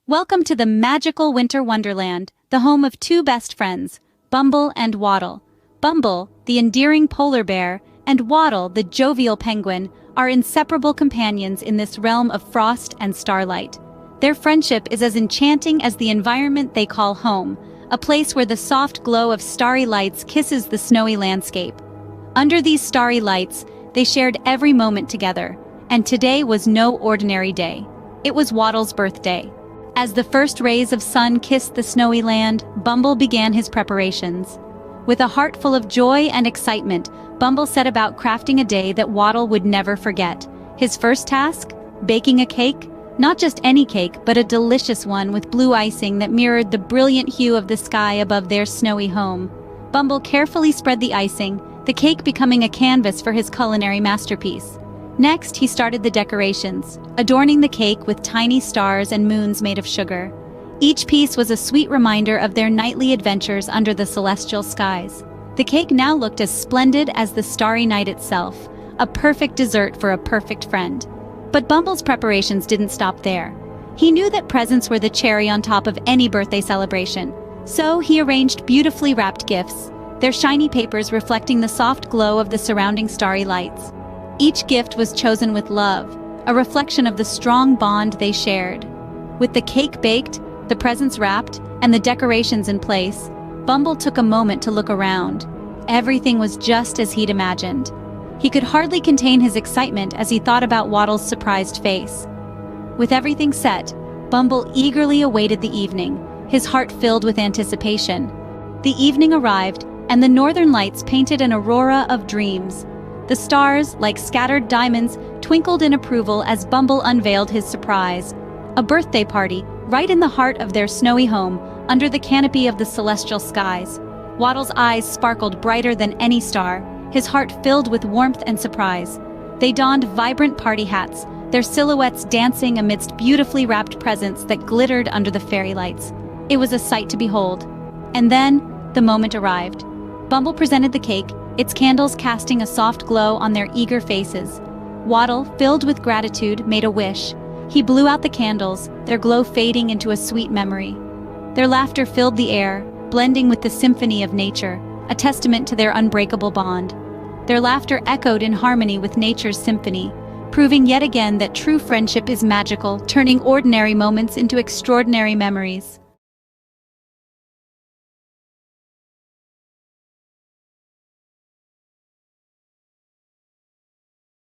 Welcome to the magical winter wonderland, the home of two best friends, Bumble and Waddle. Bumble, the endearing polar bear, and Waddle, the jovial penguin, are inseparable companions in this realm of frost and starlight. Their friendship is as enchanting as the environment they call home, a place where the soft glow of starry lights kisses the snowy landscape. Under these starry lights, they shared every moment together, and today was no ordinary day. It was Waddle's birthday. As the first rays of sun kissed the snowy land, Bumble began his preparations. With a heart full of joy and excitement, Bumble set about crafting a day that Waddle would never forget. His first task? Baking a cake? Not just any cake, but a delicious one with blue icing that mirrored the brilliant hue of the sky above their snowy home. Bumble carefully spread the icing, the cake becoming a canvas for his culinary masterpiece. Next, he started the decorations, adorning the cake with tiny stars and moons made of sugar. Each piece was a sweet reminder of their nightly adventures under the celestial skies. The cake now looked as splendid as the starry night itself, a perfect dessert for a perfect friend. But Bumble's preparations didn't stop there. He knew that presents were the cherry on top of any birthday celebration, so he arranged beautifully wrapped gifts, their shiny papers reflecting the soft glow of the surrounding starry lights. Each gift was chosen with love, a reflection of the strong bond they shared. With the cake baked, the presents wrapped, and the decorations in place, Bumble took a moment to look around. Everything was just as he'd imagined. He could hardly contain his excitement as he thought about Waddle's surprised face. With everything set, Bumble eagerly awaited the evening, his heart filled with anticipation. The evening arrived, and the northern lights painted an aurora of dreams. The stars, like scattered diamonds, twinkled in approval as Bumble unveiled his surprise. A birthday party, right in the heart of their snowy home, under the canopy of the celestial skies. Waddle's eyes sparkled brighter than any star, his heart filled with warmth and surprise. They donned vibrant party hats, their silhouettes dancing amidst beautifully wrapped presents that glittered under the fairy lights. It was a sight to behold. And then, the moment arrived. Bumble presented the cake, its candles casting a soft glow on their eager faces. Waddle, filled with gratitude, made a wish. He blew out the candles, their glow fading into a sweet memory. Their laughter filled the air, blending with the symphony of nature, a testament to their unbreakable bond. Their laughter echoed in harmony with nature's symphony, proving yet again that true friendship is magical, turning ordinary moments into extraordinary memories.